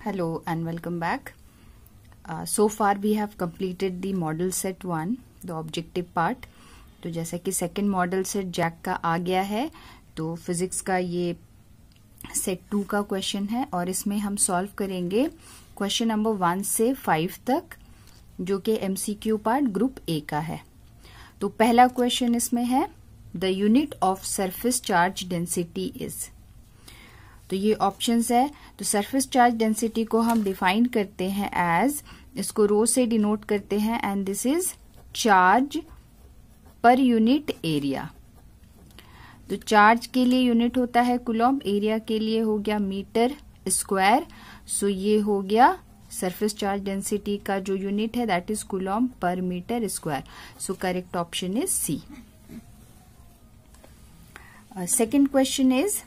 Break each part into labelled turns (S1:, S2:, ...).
S1: Hello and welcome back. So far we have completed the model set 1, the objective part. तो जैसा कि second model set Jack का आ गया है, तो फिजिक्स का ये सेट 2 का क्वेश्चन है और इसमें हम सॉल्व करेंगे क्वेश्चन नंबर 1 से 5 तक, जो कि एमसीक्यू पार्ट ग्रुप ए का है। तो पहला क्वेश्चन इसमें है, the unit of surface charge density is. तो ये ऑप्शंस है। तो सरफेस चार्ज डेंसिटी को हम डिफाइन करते हैं एज, इसको रो से डिनोट करते हैं, and this is charge per unit area. तो चार्ज के लिए यूनिट होता है कूलॉम, एरिया के लिए हो गया मीटर स्क्वायर। सो ये हो गया सरफेस चार्ज डेंसिटी का जो यूनिट है, that is coulomb per metre square. So correct option is C. Second question is,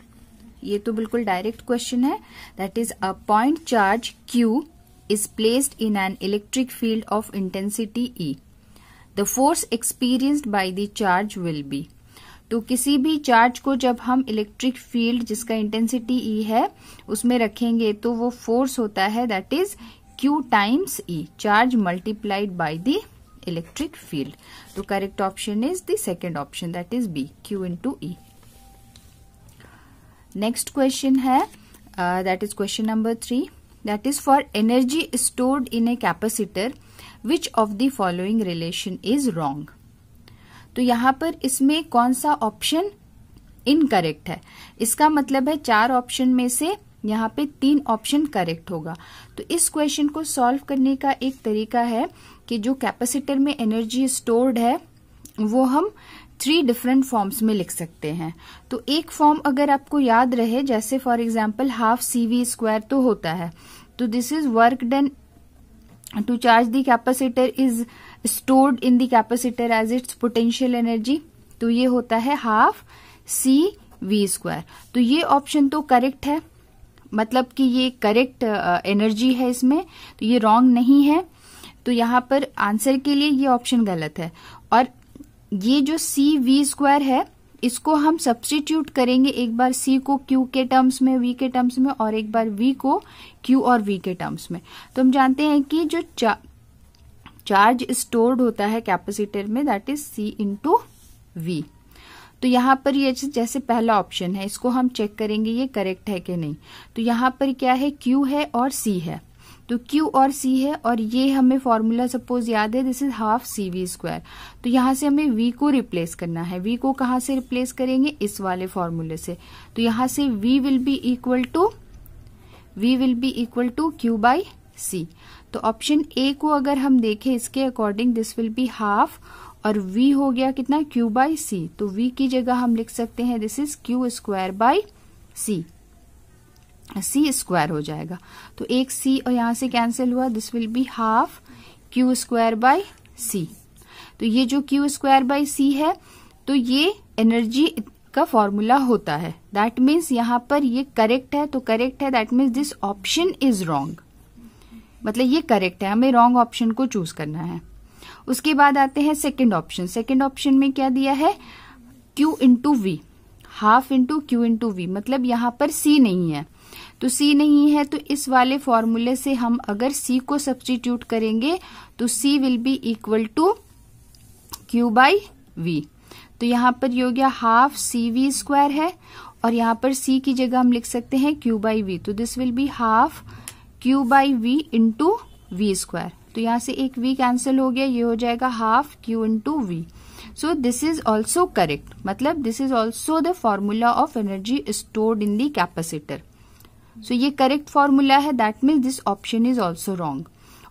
S1: ये तो बिल्कुल डायरेक्ट क्वेश्चन है, that is a point charge Q is placed in an electric field of intensity E. The force experienced by the charge will be. तो किसी भी charge को जब हम इलेक्ट्रिक फील्ड जिसका इंटेंसिटी E है उसमें रखेंगे तो वो फोर्स होता है that is Q times E, charge multiplied by the electric field. तो correct option is the second option, that is B, Q into E. Next question है, that is question number 3, that is for energy stored in a capacitor which of the following relation is wrong. तो यहां पर इसमें कौन सा option incorrect है? इसका मतलब है 4 ऑप्शन में से यहाँ पे 3 ऑप्शन करेक्ट होगा। तो इस क्वेश्चन को सॉल्व करने का एक तरीका है कि जो कैपेसिटर में एनर्जी स्टोर्ड है वो हम 3 डिफरेंट फॉर्म्स में लिख सकते हैं। तो एक फॉर्म अगर आपको याद रहे, जैसे फॉर एग्जांपल हाफ CV² तो होता है, तो this is work done to charge the capacitor is stored in the capacitor as its potential energy. तो ये होता है हाफ CV²। तो ये ऑप्शन तो करेक्ट है, मतलब कि ये करेक्ट एनर्जी है इसमें, तो ये रॉन्ग नहीं है। तो यहाँ पर आंसर के लिए ये ऑप्शन गलत है। और ये जो CV² है इसको हम सब्स्टिट्यूट करेंगे, एक बार C को Q के टर्म्स में, V के टर्म्स में, और एक बार V को Q और V के टर्म्स में। तो हम जानते हैं कि जो चार्ज स्टोर्ड होता है कैपेसिटर में that is C into V। तो यहाँ पर ये जैसे पहला ऑप्शन है, इसको हम चेक करेंगे ये करेक्ट है कि नहीं। तो यहाँ पर क्या है, Q है और C है। तो Q और C है और ये हमें फॉर्मूला सपोज याद है, दिस इज हाफ CV²। तो यहाँ से हमें V को रिप्लेस करना है। V को कहाँ से रिप्लेस करेंगे? इस वाले फॉर्मूले से। तो यहाँ से V will be equal to Q by C। तो ऑप्शन A को अगर हम देखें इसके according, this will be half और V हो गया कितना, Q बाई C। तो V की जगह हम लिख सकते हैं this is Q² by C, C² हो जाएगा। तो एक C और यहां से कैंसिल हुआ, this will be half Q² by C। तो ये जो Q² बाई C है, तो ये एनर्जी का फॉर्मूला होता है। दैट मीन्स यहां पर ये करेक्ट है, तो करेक्ट है, that means this option is wrong, मतलब ये करेक्ट है, हमें रॉन्ग ऑप्शन को चूज करना है। उसके बाद आते हैं सेकेंड ऑप्शन। सेकेंड ऑप्शन में क्या दिया है, Q into V, half into Q into V, मतलब यहां पर C नहीं है। तो C नहीं है तो इस वाले फॉर्मूले से हम अगर C को सब्स्टिट्यूट करेंगे तो C will be equal to Q by V। तो यहाँ पर ये हो गया हाफ CV² है और यहाँ पर C की जगह हम लिख सकते हैं Q बाई V। तो this will be half Q by V into V²। तो यहाँ से एक V कैंसिल हो गया, ये हो जाएगा half Q into V। So this is also correct, मतलब this is also the formula of energy stored in the capacitor. So ये करेक्ट फॉर्मूला है, that means this option is also wrong.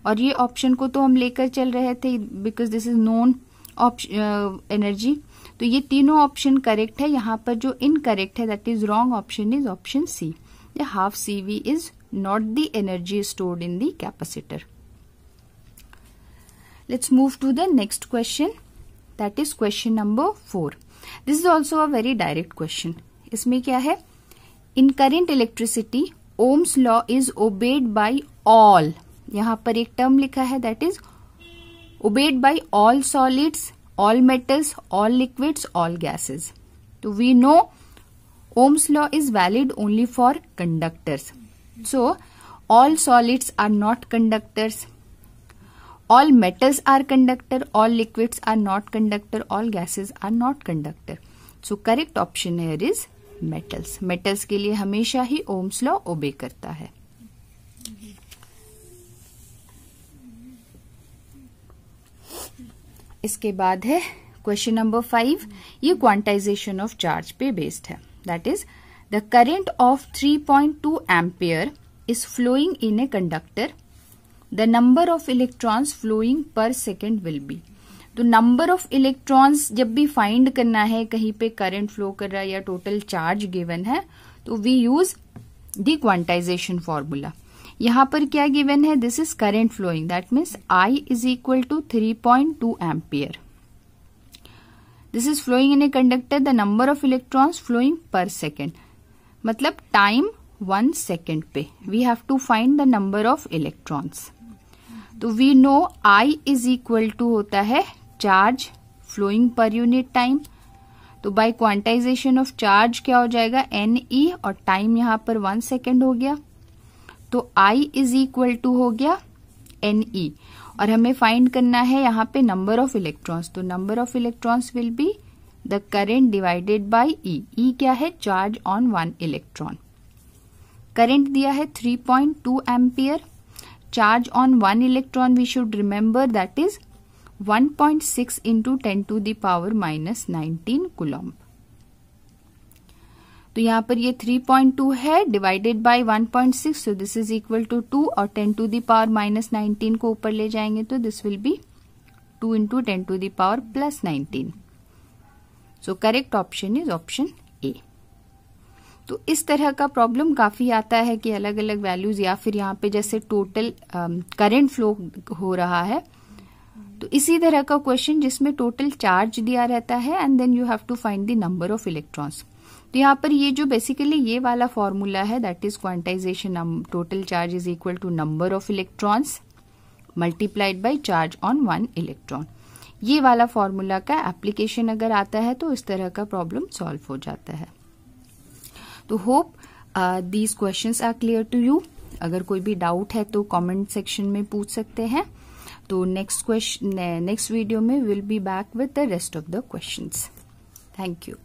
S1: और ये ऑप्शन को तो हम लेकर चल रहे थे because this is known energy. तो ये तीनों ऑप्शन करेक्ट है। यहाँ पर जो इनकरेक्ट है that is wrong option is option C, the half CV is not the energy stored in the capacitor. Let's move to the next question, that is question number 4। This is also a very direct question. इसमें क्या है, in current electricity Ohm's law is obeyed by all. यहां पर एक term लिखा है that is obeyed by all solids, all metals, all liquids, all gases. तो we know ohm's law is valid only for conductors. So all solids are not conductors, all metals are conductor, all liquids are not conductor, all gases are not conductor. So correct option here is metals. metals के लिए हमेशा ही Ohm's law ओबे करता है. इसके बाद है question number 5. ये क्वांटाइजेशन ऑफ चार्ज पे बेस्ड है. That is the current of 3.2 ampere is flowing in a conductor. The number of electrons flowing per second will be. तो नंबर ऑफ इलेक्ट्रॉन्स जब भी फाइंड करना है, कहीं पे करंट फ्लो कर रहा है या टोटल चार्ज गिवन है, तो we use the quantization formula. यहां पर क्या गिवन है? This is current flowing. That means I is equal to 3.2 ampere. This is flowing in a conductor. The number of electrons flowing per second, मतलब time 1 second पे we have to find the number of electrons. तो we know I is equal to होता है charge flowing per unit time. तो by quantization of charge क्या हो जाएगा? NE, और टाइम यहां पर 1 सेकेंड हो गया. तो I इज इक्वल टू हो गया NE, और हमें फाइंड करना है यहां पे नंबर ऑफ इलेक्ट्रॉन्स. तो number of electrons will be the current divided by E. E क्या है? Charge on 1 electron. करंट दिया है 3.2 ampere. Charge on 1 electron we should remember that is 1.6 into 10 to the power minus 19 coulomb. तो यहां पर ये 3.2 है divided by 1.6, so this is equal to 2, और 10 टू द पावर माइनस 19 को ऊपर ले जाएंगे तो this will be 2 into 10 to the power plus 19. So correct option is option A. तो इस तरह का प्रॉब्लम काफी आता है कि अलग अलग वैल्यूज, या फिर यहाँ पे जैसे टोटल करंट फ्लो हो रहा है, तो इसी तरह का क्वेश्चन जिसमें टोटल चार्ज दिया रहता है and then you have to find the number of electrons. तो यहाँ पर ये जो बेसिकली ये वाला फॉर्मूला है, that is quantization total charge is equal to number of electrons multiplied by charge on 1 electron. ये वाला फॉर्मूला का एप्लीकेशन अगर आता है तो इस तरह का प्रॉब्लम सॉल्व हो जाता है. तो hope these questions are clear to you. अगर कोई भी डाउट है तो कमेंट सेक्शन में पूछ सकते हैं. तो नेक्स्ट वीडियो में will be back with the rest of the questions. Thank you.